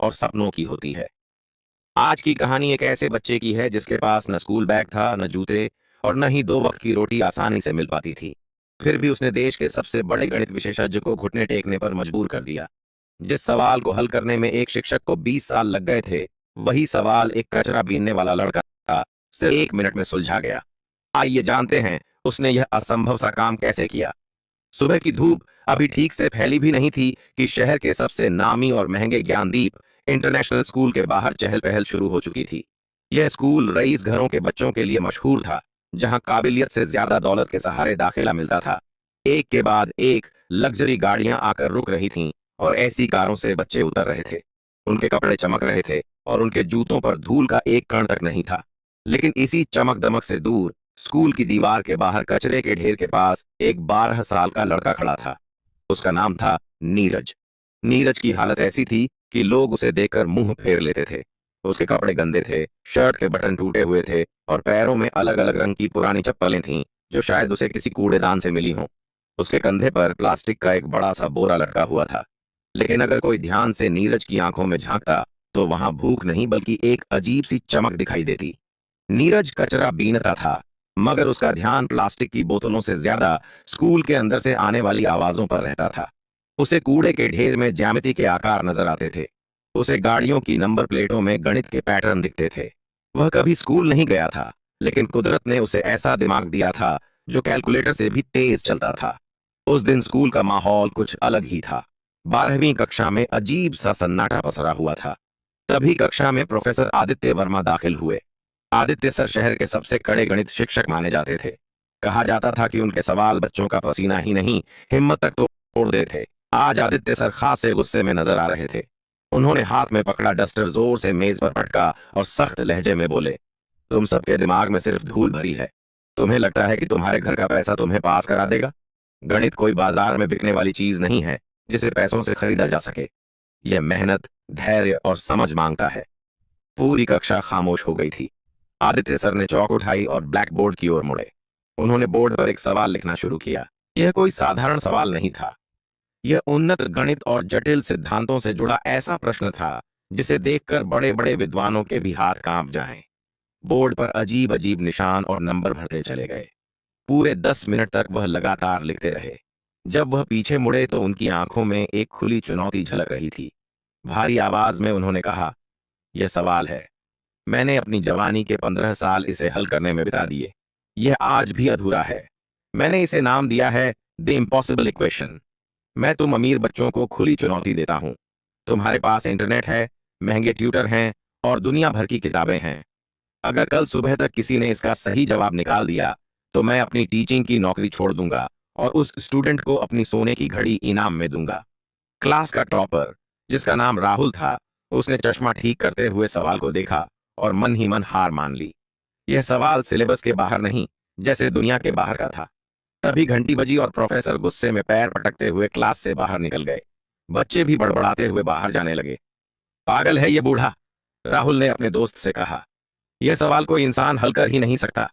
और सपनों की होती है। आज की कहानी एक ऐसे बच्चे की है जिसके पास न स्कूल बैग था, न जूते और न ही 2 वक्त की रोटी आसानी से मिल पाती थी। फिर भी उसने देश के सबसे बड़े गणित विशेषज्ञ को घुटने टेकने पर मजबूर कर दिया। जिस सवाल को हल करने में एक शिक्षक को 20 साल लग गए थे, वही सवाल एक कचरा बीनने वाला लड़का सिर्फ 1 मिनट में सुलझा गया। आइए जानते हैं उसने यह असंभव सा काम कैसे किया। सुबह की धूप अभी ठीक से फैली भी नहीं थी कि शहर के सबसे नामी और महंगे ज्ञानदीप इंटरनेशनल स्कूल के बाहर चहल पहल शुरू हो चुकी थी। यह स्कूल रईस घरों के बच्चों के लिए मशहूर था, जहां काबिलियत से ज्यादा दौलत के सहारे दाखिला मिलता था। एक के बाद एक लग्जरी गाड़ियां आकर रुक रही थीं और ऐसी कारों से बच्चे उतर रहे थे। उनके कपड़े चमक रहे थे और उनके जूतों पर धूल का एक कण तक नहीं था। लेकिन इसी चमक दमक से दूर स्कूल की दीवार के बाहर कचरे के ढेर के पास एक 12 साल का लड़का खड़ा था। उसका नाम था नीरज। नीरज की हालत ऐसी थी कि लोग उसे देखकर मुंह फेर लेते थे। उसके कपड़े गंदे थे, शर्ट के बटन टूटे हुए थे और पैरों में अलग अलग रंग की पुरानी चप्पलें थीं, जो शायद उसे किसी कूड़ेदान से मिली हों। उसके कंधे पर प्लास्टिक का एक बड़ा सा बोरा लटका हुआ था। लेकिन अगर कोई ध्यान से नीरज की आंखों में झांकता तो वहां भूख नहीं बल्कि एक अजीब सी चमक दिखाई देती। नीरज कचरा बीनता था, मगर उसका ध्यान प्लास्टिक की बोतलों से ज्यादा स्कूल के अंदर से आने वाली आवाजों पर रहता था। उसे कूड़े के ढेर में ज्यामिति के आकार नजर आते थे। उसे गाड़ियों की नंबर प्लेटों में गणित के पैटर्न दिखते थे। वह कभी स्कूल नहीं गया था, लेकिन कुदरत ने उसे ऐसा दिमाग दिया था जो कैलकुलेटर से भी तेज चलता था। उस दिन स्कूल का माहौल कुछ अलग ही था। 12वीं कक्षा में अजीब सा सन्नाटा पसरा हुआ था। तभी कक्षा में प्रोफेसर आदित्य वर्मा दाखिल हुए। आदित्य सर शहर के सबसे कड़े गणित शिक्षक माने जाते थे। कहा जाता था कि उनके सवाल बच्चों का पसीना ही नहीं, हिम्मत तक तोड़ देते थे। आज आदित्य सर खासे गुस्से में नजर आ रहे थे। उन्होंने हाथ में पकड़ा डस्टर जोर से मेज पर पटका और सख्त लहजे में बोले, तुम सबके दिमाग में सिर्फ धूल भरी है। तुम्हें लगता है कि तुम्हारे घर का पैसा तुम्हें पास करा देगा? गणित कोई बाजार में बिकने वाली चीज नहीं है जिसे पैसों से खरीदा जा सके। यह मेहनत, धैर्य और समझ मांगता है। पूरी कक्षा खामोश हो गई थी। आदित्य सर ने चौक उठाई और ब्लैक बोर्ड की ओर मुड़े। उन्होंने बोर्ड पर एक सवाल लिखना शुरू किया। यह कोई साधारण सवाल नहीं था। यह उन्नत गणित और जटिल सिद्धांतों से जुड़ा ऐसा प्रश्न था जिसे देखकर बड़े बड़े विद्वानों के भी हाथ कांप जाएं। बोर्ड पर अजीब अजीब निशान और नंबर भरते चले गए। पूरे 10 मिनट तक वह लगातार लिखते रहे। जब वह पीछे मुड़े तो उनकी आंखों में एक खुली चुनौती झलक रही थी। भारी आवाज में उन्होंने कहा, यह सवाल है। मैंने अपनी जवानी के 15 साल इसे हल करने में बिता दिए। यह आज भी अधूरा है। मैंने इसे नाम दिया है द इम्पॉसिबल इक्वेशन। मैं तुम अमीर बच्चों को खुली चुनौती देता हूं। तुम्हारे पास इंटरनेट है, महंगे ट्यूटर हैं और दुनिया भर की किताबें हैं। अगर कल सुबह तक किसी ने इसका सही जवाब निकाल दिया तो मैं अपनी टीचिंग की नौकरी छोड़ दूंगा और उस स्टूडेंट को अपनी सोने की घड़ी इनाम में दूंगा। क्लास का टॉपर, जिसका नाम राहुल था, उसने चश्मा ठीक करते हुए सवाल को देखा और मन ही मन हार मान ली। यह सवाल सिलेबस के बाहर नहीं, जैसे दुनिया के बाहर का था। तभी घंटी बजी और प्रोफेसर गुस्से में पैर पटकते हुए क्लास से बाहर निकल गए। बच्चे भी बड़बड़ाते हुए बाहर जाने लगे। पागल है ये बूढ़ा, राहुल ने अपने दोस्त से कहा। यह सवाल कोई इंसान हल कर ही नहीं सकता।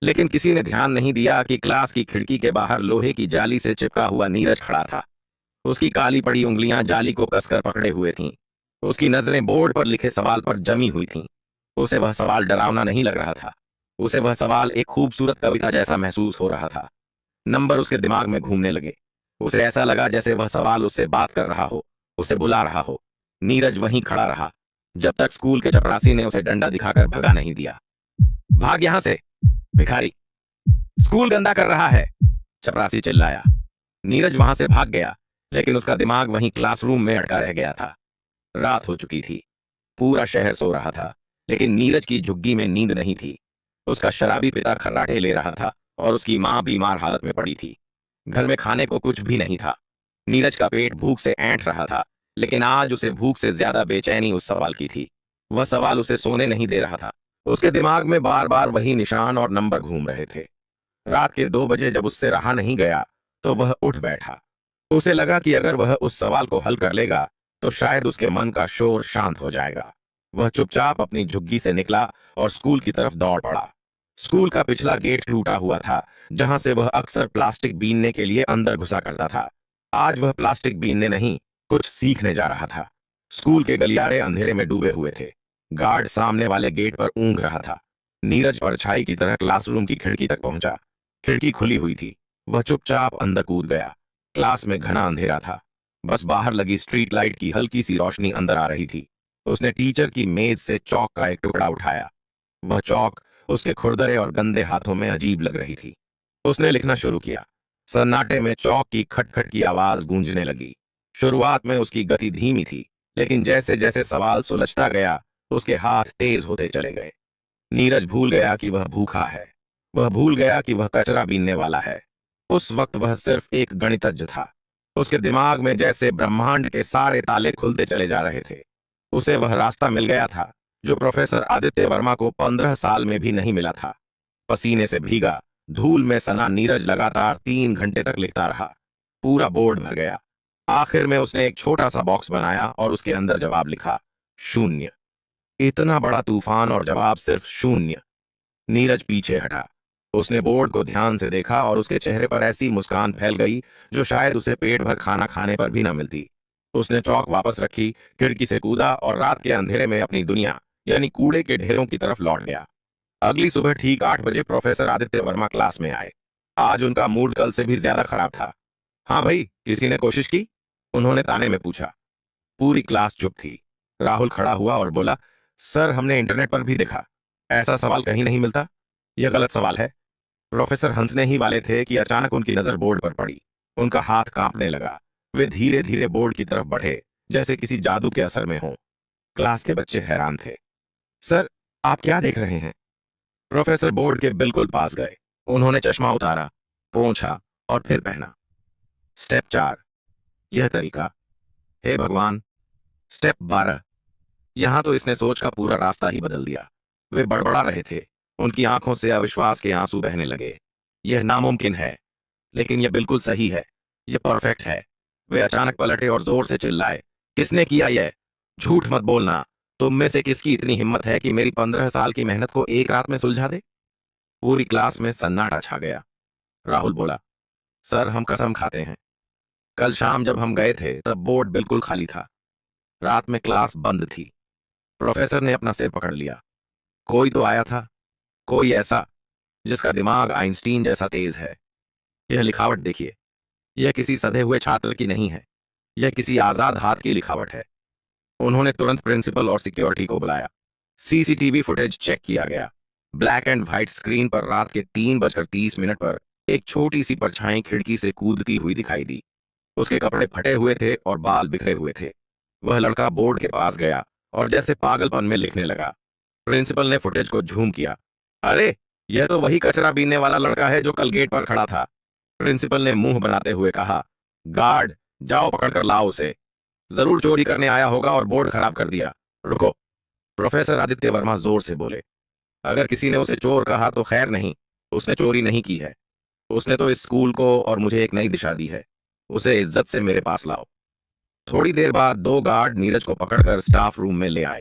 लेकिन किसी ने ध्यान नहीं दिया कि क्लास की खिड़की के बाहर लोहे की जाली से चिपका हुआ नीरज खड़ा था। उसकी काली पड़ी उंगलियां जाली को कसकर पकड़े हुए थीं। उसकी नजरें बोर्ड पर लिखे सवाल पर जमी हुई थीं। उसे वह सवाल डरावना नहीं लग रहा था। उसे वह सवाल एक खूबसूरत कविता जैसा महसूस हो रहा था। नंबर उसके दिमाग में घूमने लगे। उसे ऐसा लगा जैसे वह सवाल उससे बात कर रहा हो, उसे बुला रहा हो। नीरज वहीं खड़ा रहा जब तक स्कूल के चपरासी ने उसे डंडा दिखाकर भगा नहीं दिया। भाग यहां से, भिखारी, स्कूल गंदा कर रहा है, चपरासी चिल्लाया। नीरज वहां से भाग गया, लेकिन उसका दिमाग वहीं क्लासरूम में अटका रह गया था। रात हो चुकी थी। पूरा शहर सो रहा था, लेकिन नीरज की झुग्गी में नींद नहीं थी। उसका शराबी पिता खर्राटे ले रहा था और उसकी मां बीमार हालत में पड़ी थी। घर में खाने को कुछ भी नहीं था। नीरज का पेट भूख से ऐंठ रहा था, लेकिन आज उसे भूख से ज्यादा बेचैनी उस सवाल की थी। वह सवाल उसे सोने नहीं दे रहा था। उसके दिमाग में बार बार वही निशान और नंबर घूम रहे थे। रात के 2 बजे जब उससे रहा नहीं गया तो वह उठ बैठा। उसे लगा कि अगर वह उस सवाल को हल कर लेगा तो शायद उसके मन का शोर शांत हो जाएगा। वह चुपचाप अपनी झुग्गी से निकला और स्कूल की तरफ दौड़ पड़ा। स्कूल का पिछला गेट टूटा हुआ था, जहां से वह अक्सर प्लास्टिक बीनने के लिए अंदर घुसा करता था। आज वह प्लास्टिक बीनने नहीं, कुछ सीखने जा रहा था। स्कूल के गलियारे अंधेरे में डूबे हुए थे। गार्ड सामने वाले गेट पर ऊँघ रहा था। नीरज परछाई की तरह क्लासरूम की खिड़की तक पहुंचा। खिड़की खुली हुई थी। वह चुपचाप अंदर कूद गया। क्लास में घना अंधेरा था। बस बाहर लगी स्ट्रीट लाइट की हल्की सी रोशनी अंदर आ रही थी। उसने टीचर की मेज से चौक का एक टुकड़ा उठाया। वह चौक उसके खुरदरे और गंदे हाथों में अजीब लग रही थी। उसने लिखना शुरू किया। सन्नाटे में चौक की खटखट की आवाज गूंजने लगी। शुरुआत में उसकी गति धीमी थी, लेकिन जैसे जैसे सवाल सुलझता गया, उसके हाथ तेज होते चले गए। नीरज भूल गया कि वह भूखा है। वह भूल गया कि वह कचरा बीनने वाला है। उस वक्त वह सिर्फ एक गणितज्ञ था। उसके दिमाग में जैसे ब्रह्मांड के सारे ताले खुलते चले जा रहे थे। उसे वह रास्ता मिल गया था जो प्रोफेसर आदित्य वर्मा को 15 साल में भी नहीं मिला था। पसीने से भीगा, धूल में सना नीरज लगातार 3 घंटे तक लिखता रहा। पूरा बोर्ड भर गया। आखिर में उसने एक छोटा सा बॉक्स बनाया और उसके अंदर जवाब लिखा, शून्य। इतना बड़ा तूफान और जवाब सिर्फ शून्य। नीरज पीछे हटा। उसने बोर्ड को ध्यान से देखा और उसके चेहरे पर ऐसी मुस्कान फैल गई जो शायद उसे पेट भर खाना खाने पर भी न मिलती। उसने चौक वापस रखी, खिड़की से कूदा और रात के अंधेरे में अपनी दुनिया यानी कूड़े के ढेरों की तरफ लौट गया। अगली सुबह ठीक 8 बजे प्रोफेसर आदित्य वर्मा क्लास में आए। आज उनका मूड कल से भी ज्यादा खराब था। हाँ भाई, किसी ने कोशिश की? उन्होंने ताने में पूछा। पूरी क्लास चुप थी। राहुल खड़ा हुआ और बोला, सर हमने इंटरनेट पर भी देखा। ऐसा सवाल कहीं नहीं मिलता। यह गलत सवाल है। प्रोफेसर हंसने ही वाले थे कि अचानक उनकी नजर बोर्ड पर पड़ी। उनका हाथ कांपने लगा। वे धीरे धीरे बोर्ड की तरफ बढ़े, जैसे किसी जादू के असर में हों। क्लास के बच्चे हैरान थे। सर, आप क्या देख रहे हैं? प्रोफेसर बोर्ड के बिल्कुल पास गए। उन्होंने चश्मा उतारा, पोंछा और फिर पहना। स्टेप 4, यह तरीका। हे भगवान! स्टेप 12। यहां तो इसने सोच का पूरा रास्ता ही बदल दिया। वे बड़बड़ा रहे थे। उनकी आंखों से अविश्वास के आंसू बहने लगे। यह नामुमकिन है, लेकिन यह बिल्कुल सही है। यह परफेक्ट है। वे अचानक पलटे और जोर से चिल्लाए, किसने किया यह? झूठ मत बोलना। तुम में से किसकी इतनी हिम्मत है कि मेरी 15 साल की मेहनत को एक रात में सुलझा दे? पूरी क्लास में सन्नाटा छा गया। राहुल बोला, सर हम कसम खाते हैं, कल शाम जब हम गए थे तब बोर्ड बिल्कुल खाली था। रात में क्लास बंद थी। प्रोफेसर ने अपना सिर पकड़ लिया। कोई तो आया था, कोई ऐसा जिसका दिमाग आइंस्टीन जैसा तेज है। यह लिखावट देखिए। यह किसी सधे हुए छात्र की नहीं है। यह किसी आजाद हाथ की लिखावट है। उन्होंने तुरंत प्रिंसिपल और सिक्योरिटी को बुलाया। सीसीटीवी फुटेज चेक किया गया। ब्लैक एंड व्हाइट स्क्रीन पर रात के 3:30 पर एक छोटी सी परछाई खिड़की से कूदती हुई दिखाई दी। उसके कपड़े फटे हुए थे और बाल बिखरे हुए थे। वह लड़का बोर्ड के पास गया और जैसे पागलपन में लिखने लगा। प्रिंसिपल ने फुटेज को झूम किया। अरे, यह तो वही कचरा बीनने वाला लड़का है जो कल गेट पर खड़ा था। प्रिंसिपल ने मुंह बनाते हुए कहा, गार्ड, जाओ पकड़कर लाओ उसे। जरूर चोरी करने आया होगा और बोर्ड खराब कर दिया। रुको। प्रोफेसर आदित्य वर्मा जोर से बोले, अगर किसी ने उसे चोर कहा तो खैर नहीं। उसने चोरी नहीं की है। उसने तो इस स्कूल को और मुझे एक नई दिशा दी है। उसे इज्जत से मेरे पास लाओ। थोड़ी देर बाद 2 गार्ड नीरज को पकड़कर स्टाफ रूम में ले आए।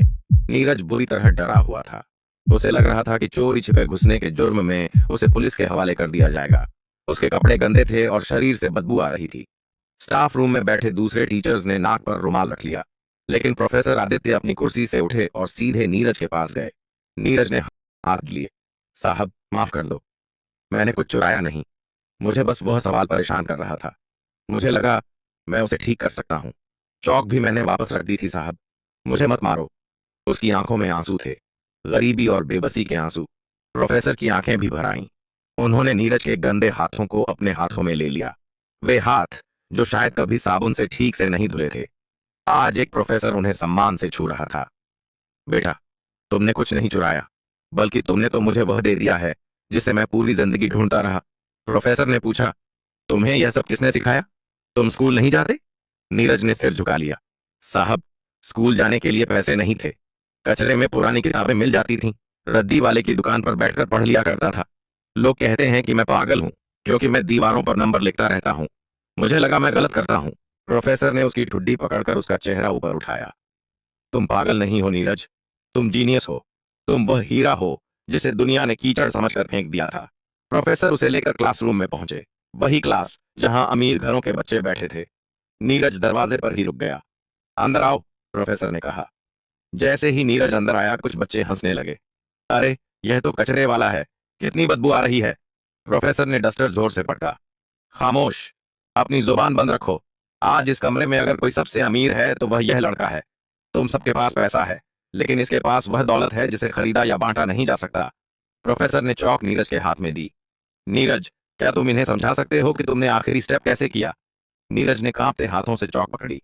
नीरज बुरी तरह डरा हुआ था। उसे लग रहा था कि चोरी छिपे घुसने के जुर्म में उसे पुलिस के हवाले कर दिया जाएगा। उसके कपड़े गंदे थे और शरीर से बदबू आ रही थी। स्टाफ रूम में बैठे दूसरे टीचर्स ने नाक पर रुमाल रख लिया, लेकिन प्रोफेसर आदित्य अपनी कुर्सी से उठे और सीधे नीरज के पास गए। नीरज ने हाथ लिए। साहब, माफ कर दो। मैंने कुछ चुराया नहीं। मुझे बस वह सवाल परेशान कर रहा था। मुझे लगा मैं उसे ठीक कर सकता हूँ। चौक भी मैंने वापस रख दी थी साहब। मुझे मत मारो। उसकी आंखों में आंसू थे, गरीबी और बेबसी के आंसू। प्रोफेसर की आंखें भी भर आईं। उन्होंने नीरज के गंदे हाथों को अपने हाथों में ले लिया। वे हाथ जो शायद कभी साबुन से ठीक से नहीं धुले थे, आज एक प्रोफेसर उन्हें सम्मान से छू रहा था। बेटा, तुमने कुछ नहीं चुराया, बल्कि तुमने तो मुझे वह दे दिया है जिसे मैं पूरी जिंदगी ढूंढता रहा। प्रोफेसर ने पूछा, तुम्हें यह सब किसने सिखाया? तुम स्कूल नहीं जाते? नीरज ने सिर झुका लिया। साहब, स्कूल जाने के लिए पैसे नहीं थे। कचरे में पुरानी किताबें मिल जाती थीं। रद्दी वाले की दुकान पर बैठकर पढ़ लिया करता था। लोग कहते हैं कि मैं पागल हूं, क्योंकि मैं दीवारों पर नंबर लिखता रहता हूं। मुझे लगा मैं गलत करता हूं। प्रोफेसर ने उसकी ठुड्डी पकड़कर उसका चेहरा ऊपर उठाया। तुम पागल नहीं हो नीरज। तुम जीनियस हो। तुम वह हीरा हो जिसे दुनिया ने कीचड़ समझकर फेंक दिया था। प्रोफेसर उसे लेकर क्लासरूम में पहुंचे। वही क्लास जहां अमीर घरों के बच्चे बैठे थे। नीरज दरवाजे पर ही रुक गया। अंदर आओ, प्रोफेसर ने कहा। जैसे ही नीरज अंदर आया कुछ बच्चे हंसने लगे। अरे, यह तो कचरे वाला है, कितनी बदबू आ रही है। प्रोफेसर ने डस्टर जोर से पटका। खामोश, अपनी जुबान बंद रखो। आज इस कमरे में अगर कोई सबसे अमीर है तो वह यह लड़का है। तुम सबके पास पैसा है, लेकिन इसके पास वह दौलत है जिसे खरीदा या बांटा नहीं जा सकता। प्रोफेसर ने चौक नीरज के हाथ में दी। नीरज, क्या तुम इन्हें समझा सकते हो कि तुमने आखिरी स्टेप कैसे किया? नीरज ने कांपते हाथों से चौक पकड़ी।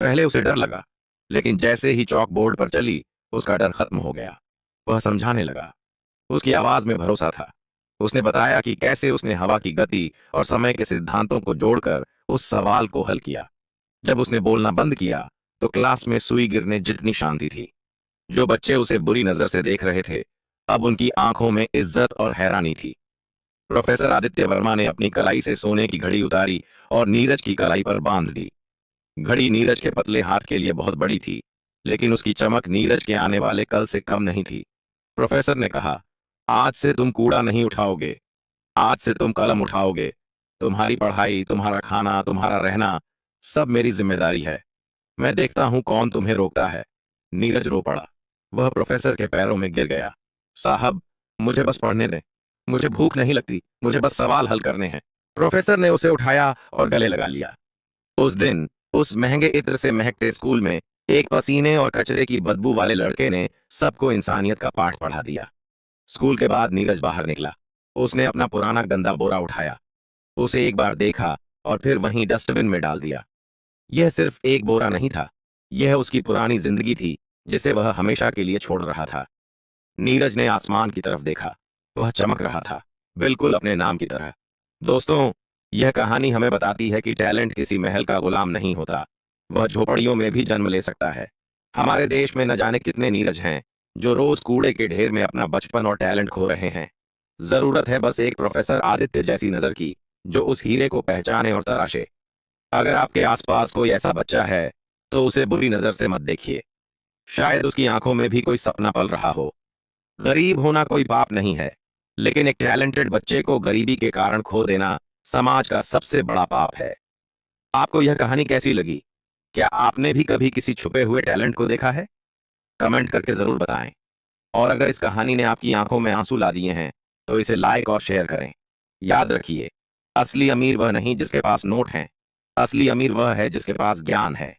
पहले उसे डर लगा, लेकिन जैसे ही चौक बोर्ड पर चली, उसका डर खत्म हो गया। वह समझाने लगा। उसकी आवाज में भरोसा था। उसने बताया कि कैसे उसने हवा की गति और समय के सिद्धांतों को जोड़कर उस सवाल को हल किया। जब उसने बोलना बंद किया, तो क्लास में सुई गिरने जितनी शांति थी। जो बच्चे उसे बुरी नजर से देख रहे थे, अब उनकी आंखों में इज्जत और हैरानी थी। प्रोफेसर आदित्य वर्मा ने अपनी कलाई से सोने की घड़ी उतारी और नीरज की कलाई पर बांध दी। घड़ी नीरज के पतले हाथ के लिए बहुत बड़ी थी, लेकिन उसकी चमक नीरज के आने वाले कल से कम नहीं थी। प्रोफेसर ने कहा, आज से तुम कूड़ा नहीं उठाओगे, आज से तुम कलम उठाओगे। तुम्हारी पढ़ाई, तुम्हारा खाना, तुम्हारा रहना, सब मेरी जिम्मेदारी है। मैं देखता हूं कौन तुम्हें रोकता है। नीरज रो पड़ा। वह प्रोफेसर के पैरों में गिर गया। साहब, मुझे बस पढ़ने दें। मुझे भूख नहीं लगती, मुझे बस सवाल हल करने हैं। प्रोफेसर ने उसे उठाया और गले लगा लिया। उस दिन उस महंगे इत्र से महकते स्कूल में एक पसीने और कचरे की बदबू वाले लड़के ने सबको इंसानियत का पाठ पढ़ा दिया। स्कूल के बाद नीरज बाहर निकला। उसने अपना पुराना गंदा बोरा उठाया। उसे एक बार देखा और फिर वहीं डस्टबिन में डाल दिया। यह सिर्फ एक बोरा नहीं था, यह उसकी पुरानी जिंदगी थी, जिसे वह हमेशा के लिए छोड़ रहा था। नीरज ने आसमान की तरफ देखा। वह चमक रहा था, बिल्कुल अपने नाम की तरह। दोस्तों, यह कहानी हमें बताती है कि टैलेंट किसी महल का गुलाम नहीं होता, वह झोपड़ियों में भी जन्म ले सकता है। हमारे देश में न जाने कितने नीरज हैं जो रोज कूड़े के ढेर में अपना बचपन और टैलेंट खो रहे हैं। जरूरत है बस एक प्रोफेसर आदित्य जैसी नजर की, जो उस हीरे को पहचाने और तराशे। अगर आपके आसपास कोई ऐसा बच्चा है, तो उसे बुरी नजर से मत देखिए। शायद उसकी आंखों में भी कोई सपना पल रहा हो। गरीब होना कोई पाप नहीं है, लेकिन एक टैलेंटेड बच्चे को गरीबी के कारण खो देना समाज का सबसे बड़ा पाप है। आपको यह कहानी कैसी लगी? क्या आपने भी कभी किसी छुपे हुए टैलेंट को देखा है? कमेंट करके जरूर बताएं। और अगर इस कहानी ने आपकी आंखों में आंसू ला दिए हैं, तो इसे लाइक और शेयर करें। याद रखिए, असली अमीर वह नहीं जिसके पास नोट हैं, असली अमीर वह है जिसके पास ज्ञान है।